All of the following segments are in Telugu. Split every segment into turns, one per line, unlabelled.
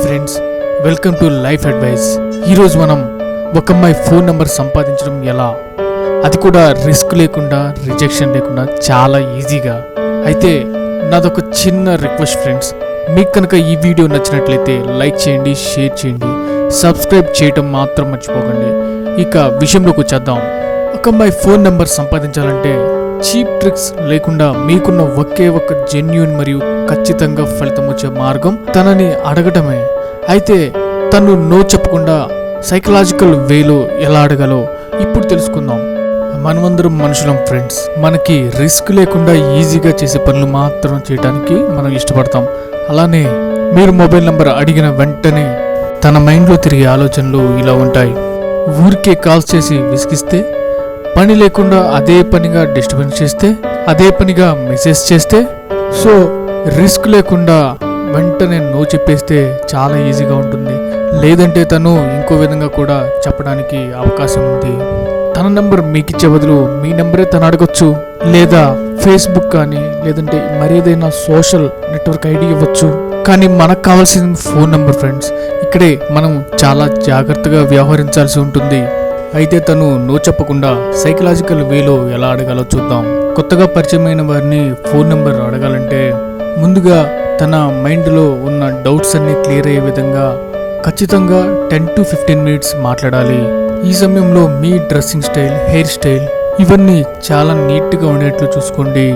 Friends, welcome to life advice. ఈరోజు మనం ఒక అమ్మాయి ఫోన్ నెంబర్ సంపాదించడం ఎలా, అది కూడా రిస్క్ లేకుండా, రిజెక్షన్ లేకుండా, చాలా ఈజీగా. అయితే నాదొక చిన్న రిక్వెస్ట్ ఫ్రెండ్స్, మీకు కనుక ఈ వీడియో నచ్చినట్లయితే లైక్ చేయండి, షేర్ చేయండి, సబ్స్క్రైబ్ చేయటం మాత్రం మర్చిపోకండి. ఇక విషయంలోకి వచ్చేద్దాం. ఒక అమ్మాయి ఫోన్ నెంబర్ సంపాదించాలంటే చీప్ ట్రిక్స్ లేకుండా మీకున్న ఒకే ఒక జెన్యూన్ మరియు ఖచ్చితంగా ఫలితం వచ్చే మార్గం తనని అడగటమే. అయితే తను నో చెప్పకుండా సైకలాజికల్ వేలో ఎలా అడగాలో ఇప్పుడు తెలుసుకుందాం. మనమందరం మనుషులం ఫ్రెండ్స్. మనకి రిస్క్ లేకుండా ఈజీగా చేసే పనులు మాత్రం చేయడానికి మనం ఇష్టపడతాం. అలానే మీరు మొబైల్ నంబర్ అడిగిన వెంటనే తన మైండ్లో తిరిగే ఆలోచనలు ఇలా ఉంటాయి. ఊరికే కాల్స్ చేసి విసిగిస్తే, పని లేకుండా అదే పనిగా డిస్టర్బెన్స్ చేస్తే, అదే పనిగా మెసేజ్ చేస్తే, సో రిస్క్ లేకుండా వెంటనే నో చెప్పేస్తే చాలా ఈజీగా ఉంటుంది. లేదంటే తను ఇంకో విధంగా కూడా చెప్పడానికి అవకాశం ఉంది. తన నెంబర్ మీకు ఇచ్చే బదులు మీ నెంబరే తను అడగొచ్చు, లేదా ఫేస్బుక్ కానీ లేదంటే మరేదైనా సోషల్ నెట్వర్క్ ఐడి ఇవ్వచ్చు. కానీ మనకు కావాల్సిన ఫోన్ నెంబర్ ఫ్రెండ్స్. ఇక్కడే మనం చాలా జాగ్రత్తగా వ్యవహరించాల్సి ఉంటుంది. అయితే తను నో చెప్పకుండా సైకలాజికల్ వేలో ఎలా అడగాలో చూద్దాం. కొత్తగా పరిచయమైన వారిని ఫోన్ నెంబర్ అడగాలంటే ముందుగా తన మైండ్లో ఉన్న డౌట్స్ అన్ని క్లియర్ అయ్యే విధంగా ఖచ్చితంగా 10 to 15 మినిట్స్ మాట్లాడాలి. ఈ సమయంలో మీ డ్రెస్సింగ్ స్టైల్, హెయిర్ స్టైల్ ఇవన్నీ చాలా నీట్గా ఉండేట్లు చూసుకోండి.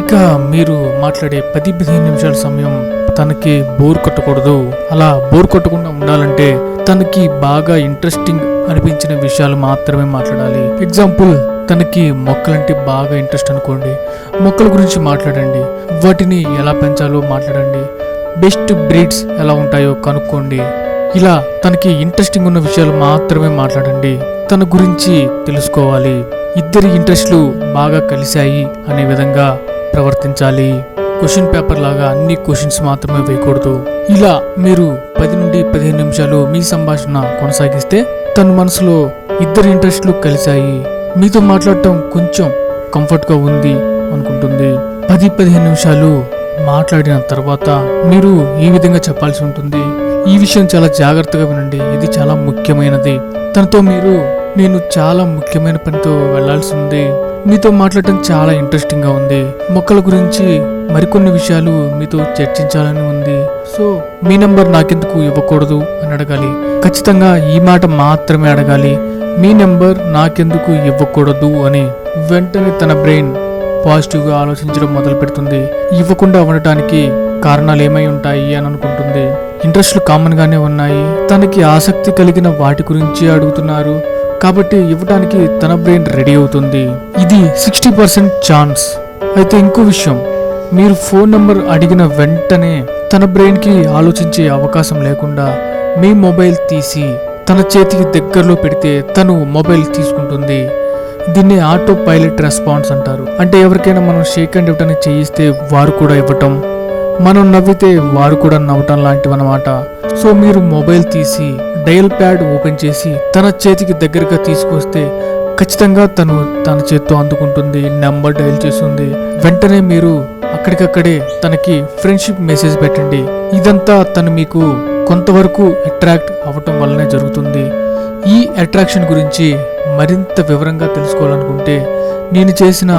ఇక మీరు మాట్లాడే 10-15 నిమిషాల సమయం తనకి బోర్ కొట్టకూడదు. అలా బోర్ కొట్టకుండా ఉండాలంటే తనకి బాగా ఇంట్రెస్టింగ్ అనిపించిన విషయాలు మాత్రమే మాట్లాడాలి. ఎగ్జాంపుల్, తనకి మొక్కలంటే బాగా ఇంట్రెస్ట్ అనుకోండి, మొక్కల గురించి మాట్లాడండి. వాటిని ఎలా పెంచాలో మాట్లాడండి. బెస్ట్ బ్రీడ్స్ ఎలా ఉంటాయో కనుక్కోండి. ఇలా తనకి ఇంట్రెస్టింగ్ ఉన్న విషయాలు మాత్రమే మాట్లాడండి. తన గురించి తెలుసుకోవాలి. ఇద్దరి ఇంట్రెస్ట్లు బాగా కలిశాయి అనే విధంగా ప్రవర్తించాలి. క్వశ్చన్ పేపర్ లాగా అన్ని క్వశ్చన్స్ మాత్రమే వేయకూడదు. ఇలా మీరు 10 నుండి 15 నిమిషాలు మీ సంభాషణ కొనసాగిస్తే తన మనసులో ఇద్దరి ఇంట్రెస్ట్లు కలిశాయి, మీతో మాట్లాడటం కొంచెం కంఫర్ట్గా ఉంది అనుకుంటుంది. 10-15 నిమిషాలు మాట్లాడిన తర్వాత మీరు ఈ విధంగా చెప్పాల్సి ఉంటుంది. ఈ విషయం చాలా జాగ్రత్తగా వినండి, ఇది చాలా ముఖ్యమైనది. తనతో మీరు, నేను చాలా ముఖ్యమైన పనితో వెళ్లాల్సి ఉంది, మీతో మాట్లాడటం చాలా ఇంట్రెస్టింగ్ గా ఉంది, మొక్కల గురించి మరికొన్ని విషయాలు మీతో చర్చించాలని ఉంది, సో మీ నంబర్ నాకెందుకు ఇవ్వకూడదు అని అడగాలి. ఖచ్చితంగా ఈ మాట మాత్రమే అడగాలి, మీ నెంబర్ నాకెందుకు ఇవ్వకూడదు అని. వెంటనే తన బ్రెయిన్ పాజిటివ్గా ఆలోచించడం మొదలు పెడుతుంది. ఇవ్వకుండా ఉండటానికి కారణాలు ఏమై ఉంటాయి అని అనుకుంటుంది. ఇంట్రెస్ట్లు కామన్ గానే ఉన్నాయి, తనకి ఆసక్తి కలిగిన వాటి గురించి అడుగుతున్నారు కాబట్టి ఇవ్వడానికి తన బ్రెయిన్ రెడీ అవుతుంది. ఇది 60% ఛాన్స్. అయితే ఇంకో విషయం, మీరు ఫోన్ నంబర్ అడిగిన వెంటనే తన బ్రెయిన్కి ఆలోచించే అవకాశం లేకుండా మీ మొబైల్ తీసి తన చేతికి దగ్గరలో పెడితే తను మొబైల్ తీసుకుంటుంది. దీన్ని ఆటో పైలట్ రెస్పాన్స్ అంటారు. అంటే ఎవరికైనా మనం షేక్ హ్యాండ్ ఇవ్వటానికి చేయిస్తే వారు కూడా ఇవ్వటం, మనం నవ్వితే వారు కూడా నవ్వటం లాంటివన్నమాట. సో మీరు మొబైల్ తీసి డయల్ ప్యాడ్ ఓపెన్ చేసి తన చేతికి దగ్గరగా తీసుకొస్తే ఖచ్చితంగా తను తన చేత్తో అందుకుంటుంది, నెంబర్ డయల్ చేస్తుంది. వెంటనే మీరు అక్కడికక్కడే తనకి ఫ్రెండ్షిప్ మెసేజ్ పెట్టండి. ఇదంతా తను మీకు కొంతవరకు అట్రాక్ట్ అవ్వటం వల్లనే జరుగుతుంది. ఈ అట్రాక్షన్ గురించి మరింత వివరంగా తెలుసుకోవాలనుకుంటే నేను చేసిన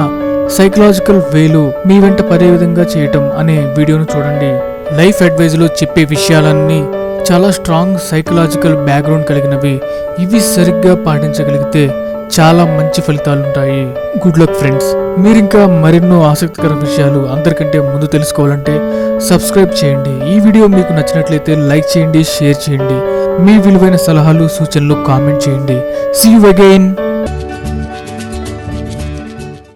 సైకలాజికల్ వేలు మీ వెంట పడే విధంగా చేయటం అనే వీడియోను చూడండి. లైఫ్ అడ్వైజ్లో చెప్పే విషయాలన్నీ చాలా స్ట్రాంగ్ సైకలాజికల్ బ్యాక్గ్రౌండ్ కలిగినవి. ఇవి సరిగ్గా పాటించగలిగితే చాలా మంచి ఫలితాలుంటాయి. Good luck friends. మీరింకా మరెన్నో ఆసక్తికర విషయాలు అందరికంటే ముందు తెలుసుకోవాలంటే సబ్స్క్రైబ్ చేయండి. ఈ వీడియో మీకు నచ్చినట్లయితే లైక్ చేయండి, షేర్ చేయండి. మీ విలువైన సలహాలు, సూచనలు కామెంట్ చేయండి. See you again.